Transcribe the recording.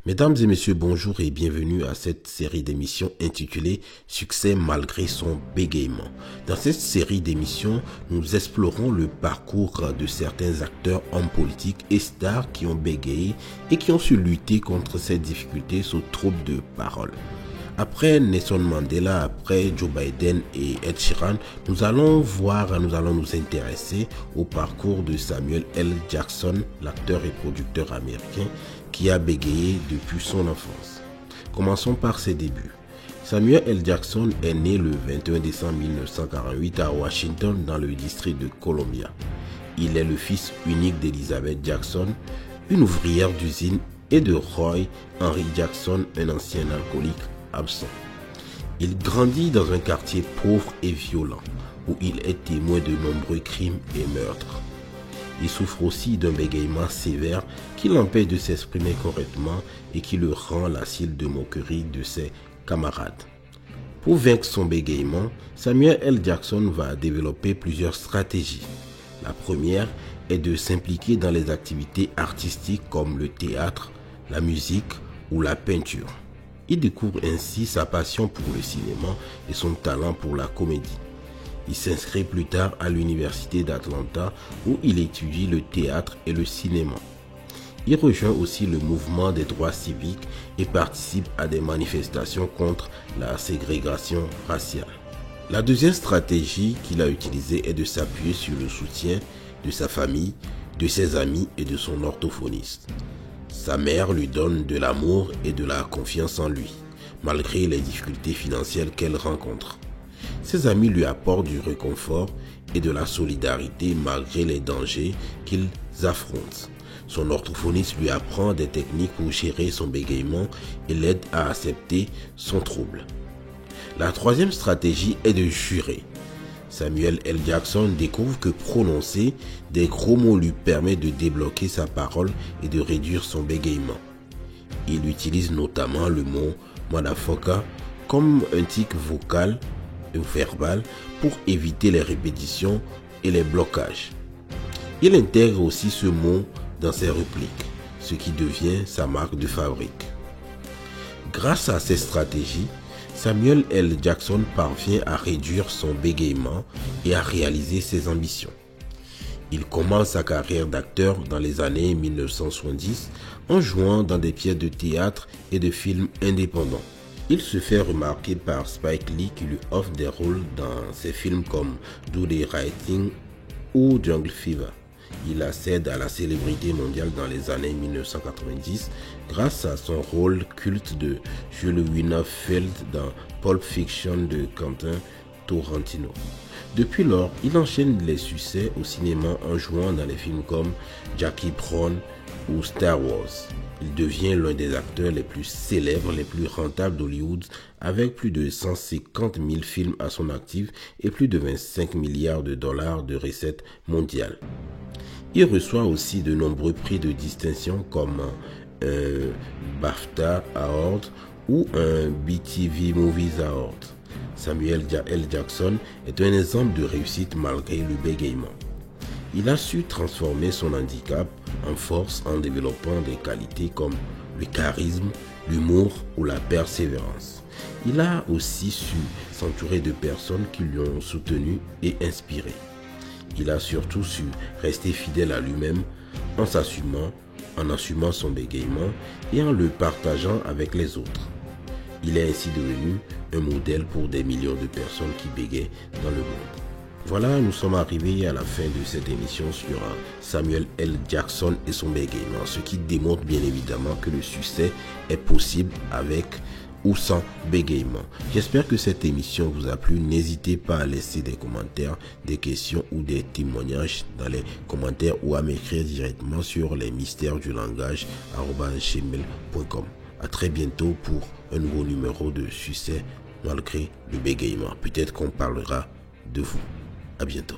Mesdames et messieurs, bonjour et bienvenue à cette série d'émissions intitulée Succès malgré son bégaiement. Dans cette série d'émissions, nous explorons le parcours de certains acteurs, hommes politiques et stars qui ont bégayé et qui ont su lutter contre ces difficultés sous trouble de parole. Après Nelson Mandela, après Joe Biden et Ed Sheeran, nous allons nous intéresser au parcours de Samuel L. Jackson, l'acteur et producteur américain qui a bégayé depuis son enfance. Commençons par ses débuts. Samuel L. Jackson est né le 21 décembre 1948 à Washington dans le district de Columbia. Il est le fils unique d'Elizabeth Jackson, une ouvrière d'usine, et de Roy Henry Jackson, un ancien alcoolique absent. Il grandit dans un quartier pauvre et violent où il est témoin de nombreux crimes et meurtres. Il souffre aussi d'un bégaiement sévère qui l'empêche de s'exprimer correctement et qui le rend la cible de moquerie de ses camarades. Pour vaincre son bégaiement, Samuel L. Jackson va développer plusieurs stratégies. La première est de s'impliquer dans les activités artistiques comme le théâtre, la musique ou la peinture. Il découvre ainsi sa passion pour le cinéma et son talent pour la comédie. Il s'inscrit plus tard à l'université d'Atlanta où il étudie le théâtre et le cinéma. Il rejoint aussi le mouvement des droits civiques et participe à des manifestations contre la ségrégation raciale. La deuxième stratégie qu'il a utilisée est de s'appuyer sur le soutien de sa famille, de ses amis et de son orthophoniste. Sa mère lui donne de l'amour et de la confiance en lui, malgré les difficultés financières qu'elle rencontre. Ses amis lui apportent du réconfort et de la solidarité malgré les dangers qu'ils affrontent. Son orthophoniste lui apprend des techniques pour gérer son bégaiement et l'aide à accepter son trouble. La troisième stratégie est de jurer. Samuel L. Jackson découvre que prononcer des gros mots lui permet de débloquer sa parole et de réduire son bégaiement. Il utilise notamment le mot « motherfucker » comme un tic vocal ou verbal pour éviter les répétitions et les blocages. Il intègre aussi ce mot dans ses répliques, ce qui devient sa marque de fabrique. Grâce à ces stratégies, Samuel L. Jackson parvient à réduire son bégaiement et à réaliser ses ambitions. Il commence sa carrière d'acteur dans les années 1970 en jouant dans des pièces de théâtre et de films indépendants. Il se fait remarquer par Spike Lee qui lui offre des rôles dans ses films comme Do the Right Thing ou Jungle Fever. Il accède à la célébrité mondiale dans les années 1990 grâce à son rôle culte de Jules Winnfield dans Pulp Fiction de Quentin Tarantino. Depuis lors, il enchaîne les succès au cinéma en jouant dans les films comme Jackie Brown ou Star Wars. Il devient l'un des acteurs les plus célèbres, les plus rentables d'Hollywood, avec plus de 150 000 films à son actif et plus de 25 milliards de dollars de recettes mondiales. Il reçoit aussi de nombreux prix de distinction comme un BAFTA Award ou un BTV Movies Award. Samuel L. Jackson est un exemple de réussite malgré le bégaiement. Il a su transformer son handicap en force en développant des qualités comme le charisme, l'humour ou la persévérance. Il a aussi su s'entourer de personnes qui lui ont soutenu et inspiré. Il a surtout su rester fidèle à lui-même en assumant son bégaiement et en le partageant avec les autres. Il est ainsi devenu un modèle pour des millions de personnes qui bégaient dans le monde. Voilà, nous sommes arrivés à la fin de cette émission sur Samuel L. Jackson et son bégaiement, ce qui démontre bien évidemment que le succès est possible avec ou sans bégaiement. J'espère que cette émission vous a plu. N'hésitez pas à laisser des commentaires, des questions ou des témoignages dans les commentaires ou à m'écrire directement sur lesmystèresdulangage@gmail.com. À très bientôt pour un nouveau numéro de Succès malgré le bégaiement. Peut-être qu'on parlera de vous. À bientôt.